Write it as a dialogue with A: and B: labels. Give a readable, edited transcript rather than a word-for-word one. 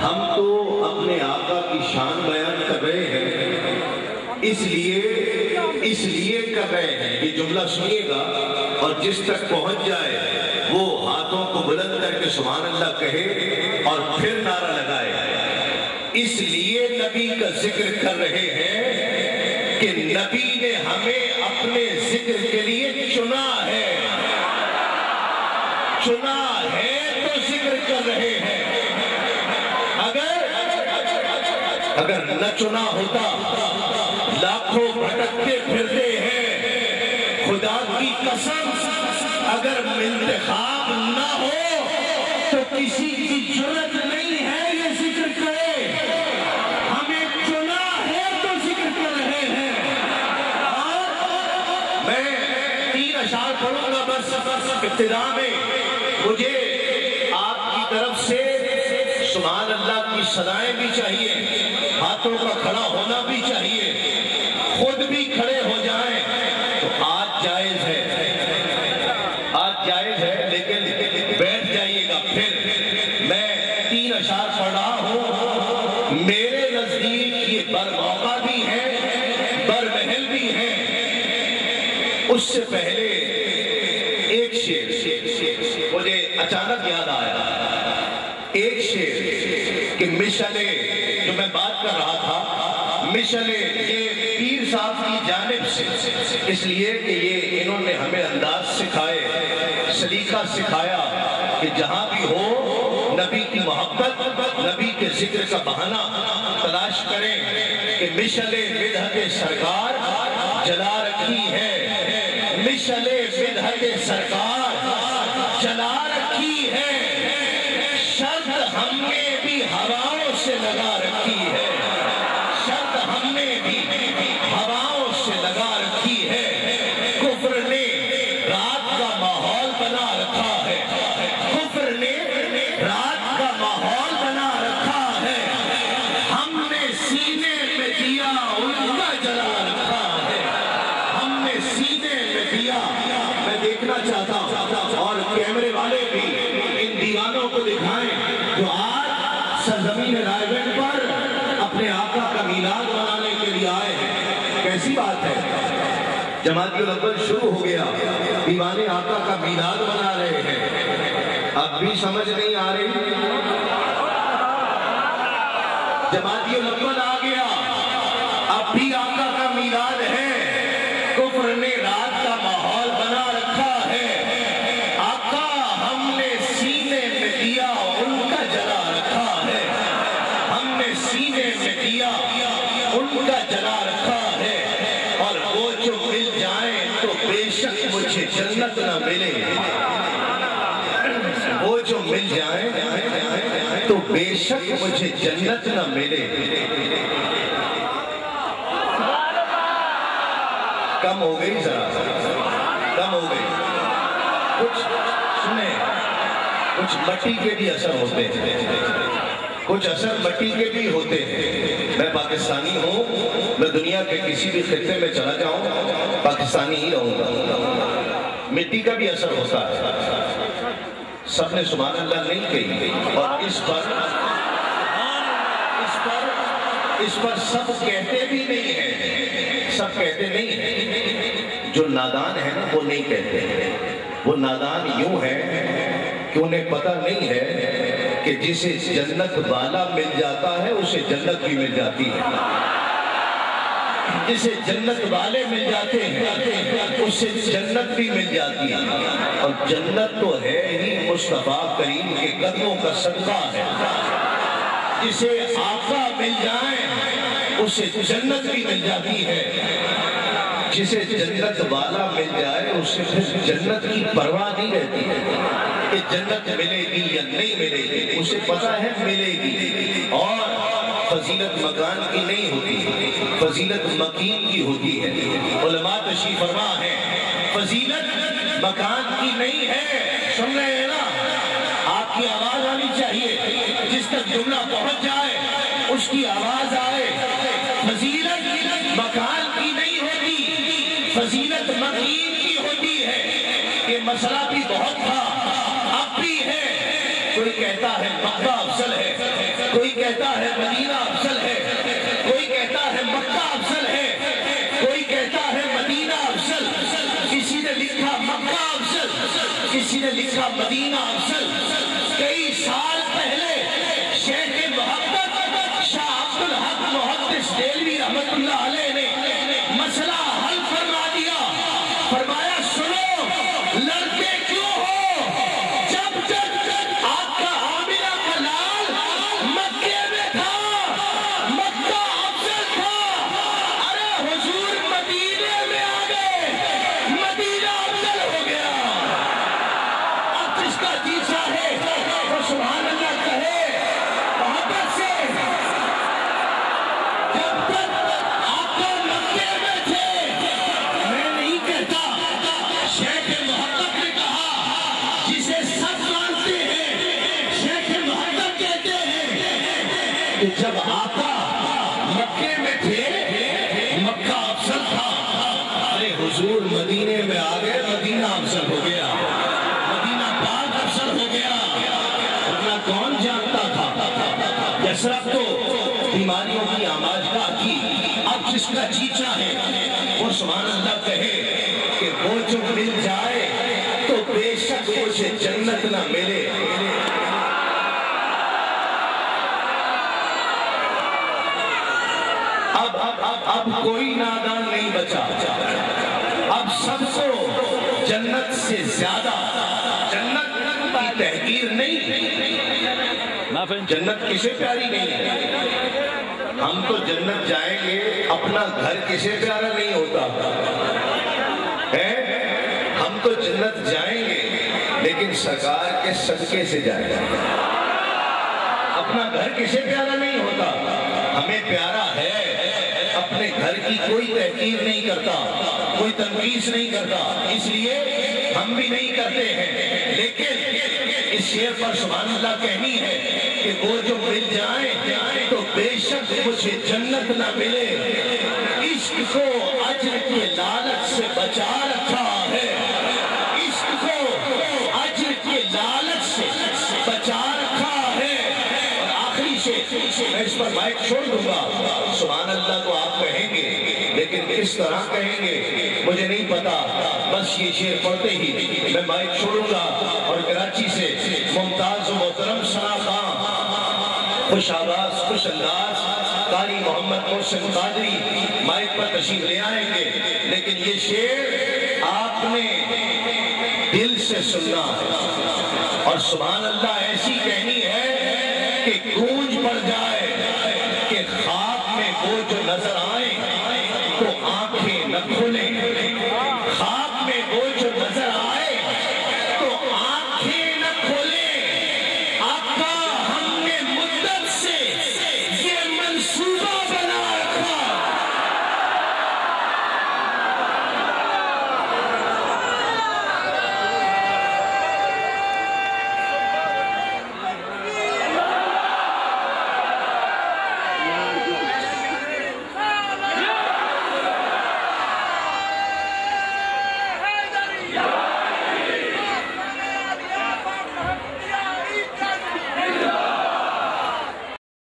A: ہم تو اپنے آقا کی شان بیان کر رہے ہیں، اس لیے کر رہے ہیں. یہ جملہ سنیے گا اور جس تک پہنچ جائے وہ ہاتھوں کو بلند کر کے سبحان اللہ کہے اور پھر نعرہ لگائے. اس لیے نبی کا ذکر کر رہے ہیں کہ نبی نے ہمیں اپنے ذکر کے لیے چنا ہے تو ذکر کر رہے ہیں. اگر نہ چنا ہوتا لاکھوں بھٹکتے پھرتے ہیں. خدا کی قسم اگر انتخاب نہ ہو تو کسی کی جرت نہیں ہے یہ ذکر کرے. ہمیں چنا ہے تو ذکر کر رہے ہیں. میں 3 اشعار پڑھوں گا بس ابتدا میں. مجھے آپ کی طرف سے سبحان اللہ کی صدائیں بھی چاہیے، ہاتھوں کا کھڑا ہونا بھی چاہیے، خود بھی کھڑے ہو جائیں تو آج جائز ہے لیکن بیٹھ جائیے گا. پھر میں 3 اشعار پڑھ رہا ہوں. میرے نزدیک یہ بر موقع بھی ہے، بر محل بھی ہے. اس سے پہلے ایک شعر مجھے اچانک یاد آیا. ایک شعر کہ مشعلے جو میں بات کر رہا تھا، مشعلے یہ پیر صاحب کی جانب سے، اس لیے کہ یہ انہوں نے ہمیں انداز سکھائے، سلیقہ سکھایا کہ جہاں بھی ہو نبی کی محبت، نبی کے ذکر کا بہانہ تلاش کریں کہ مشعلے مدحت سرکار جلا رکھی ہے. مشعلے مدحت سرکار جلا رکھی ہے. شرط ہم نے بھی ہواؤں سے لگا رکھی ہے. شرط ہم نے بھی ہواؤں سے لگا رکھی ہے. کفر نے رات کا ماحول بنا رکھا ہے. کفر نے رات کا ماحول بنا رکھا ہے. ہم نے سینے میں دیا ان کا جلا رکھا ہے. ہم نے سینے میں دیا. میں دیکھنا چاہتا ہوں اور کیمرے والے بھی ان دیوانوں کو دکھائیں جو آج سرزمین رائے گنج پر اپنے آقا کا میلاد منانے کے لیے آئے ہیں. کیسی بات ہے، جماعت الاول شروع ہو گیا، دیوانے آقا کا میلاد منا رہے ہیں. اب بھی سمجھ نہیں آ رہی؟ جماعت الاول آ گیا، اب بھی آقا کا میلاد ہے. کفر نے رات کا ماحول بنا رکھا ہے. آقا ہم نے سینے میں دیا ان کا جلا رکھا ہے. ہم نے سینے میں دیا ان کا جلا رکھا ہے. اور وہ جو مل جائیں تو بے شک مجھے جنت نہ ملے. وہ جو مل جائیں تو بے شک مجھے جنت نہ ملے. کم ہو گئی ذرا، کم ہو گئی. کچھ سنیں، کچھ مٹی کے بھی اثر ہوتے ہیں، کچھ اثر مٹی کے بھی ہوتے ہیں. میں پاکستانی ہوں، میں دنیا کے کسی بھی خطے میں چلا جاؤں پاکستانی ہی رہوں گا. مٹی کا بھی اثر ہوتا ہے. سب نے سبحان اللہ نہیں کہی اور اس پر سب کہتے بھی نہیں ہیں. سب کہتے نہیں ہیں. جو نادان ہے نا وہ نہیں کہتے. وہ نادان یوں ہے کہ انہیں پتہ نہیں ہے کہ جسے جنت والا مل جاتا ہے اسے جنت بھی مل جاتی ہے. جسے جنت والے مل جاتے ہیں اسے جنت بھی مل جاتی ہے. اور جنت تو ہے ہی مصطفیٰ کریم کے قدموں کا صدقہ ہے. جسے آقا مل جائیں اسے جنت بھی مل جاتی ہے. جسے جنت والا مل جائے اسے پھر جنت کی پرواہ نہیں رہتی ہے کہ جنت ملے گی یا نہیں ملے گی. اسے پتہ ہے ملے گی. اور فضیلت مکان کی نہیں ہوتی، فضیلت مکین کی ہوتی ہے. علماء تشریف فرما ہے فضیلت مکان کی نہیں ہے. سن رہے ہیں نا؟ آپ کی آواز آنی چاہیے. جس تک جملہ پہنچ جائے اس کی آواز آئے. فضیلت مکان کی نہیں ہوتی، فضیلت مکین کی ہوتی ہے. یہ مسئلہ بھی بہت تھا، اب بھی ہے. کوئی کہتا ہے مکہ افضل ہے، کوئی کہتا ہے مدینہ افضل ہے، کوئی کہتا ہے مکہ افضل ہے، کوئی کہتا ہے مدینہ افضل، کسی نے لکھا مکہ افضل، کسی نے لکھا مدینہ افضل۔ کئی سال پہلے شیخ محقق شاہ عبد الحق محدث دہلوی رحمت اللہ علیہ نے مسئلہ حل فرما دیا، فرمایا سنو لڑکے کیوں ہو، جب تک آقا آمنہ کا لال مکے میں تھا مکہ افضل تھا، ارے حضور مدینے میں آ گئے مدینہ افضل ہو گیا۔ اب جس کا جی چاہے وہ سبحان اللہ کہے محبت سے، جب تک آقا مکے میں تھے، میں نہیں کہتا، شیخ محقق نے کہا جسے سب مانتے ہیں، شیخ محقق کہتے ہیں کہ جب آقا مکے میں تھے مکہ افضل تھا، ارے حضور مدینے میں آ گئے مدینہ افضل ہو گیا، مدینہ پاک افضل ہو گیا۔ اتنا کون جانتا تھا؟ یثرب تو بیماریوں کی آماجگاہ تھی۔ اب جس کا جی چاہے وہ سبحان اللہ کہے کہ وہ جو مل جائے تو بے شک مجھے جنت نہ ملے۔ اب کوئی نادان نہیں بچا، اب سب کو جنت سے زیادہ، جنت کی تحقیر نہیں، جنت کسے پیاری نہیں ہے؟ ہم تو جنت جائیں گے، اپنا گھر کسے پیارا نہیں ہوتا ہے؟ ہم تو جنت جائیں گے لیکن سرکار کے صدقے سے جائیں گے، اپنا گھر کسے پیارا نہیں ہوتا؟ ہمیں پیارا ہے، اپنے گھر کی کوئی تحقیر نہیں کرتا، کوئی تنقیص نہیں کرتا، اس لیے ہم بھی نہیں کرتے ہیں۔ لیکن اس شعر پر سبحان اللہ کہنی ہے کہ وہ جو مل جائیں تو بے شک مجھے جنت نہ ملے۔ عشق کو اجر کے لالچ سے بچا رکھا ہے، عشق کو اجر کے لالچ سے بچا رکھا ہے۔ اور آخری شعر میں اس پر مائک چھوڑ دوں گا، سبحان اللہ تو آپ کہیں گے لیکن کس طرح کہیں گے مجھے نہیں پتا، بس یہ شعر پڑھتے ہی میں مائک چھوڑوں گا اور کراچی سے ممتاز و محترم ثنا خان خوش آواز خوش انداز قاری محمد محسن قادری مائک پر تشریف لے آئیں گے۔ لیکن یہ شعر آپ نے دل سے سننا ہے اور سبحان اللہ ایسی کہنی ہے کہ گونج پڑ جائے کہ خواب میں وہ جو نظر آئیں تو آنکھیں نہ کھلیں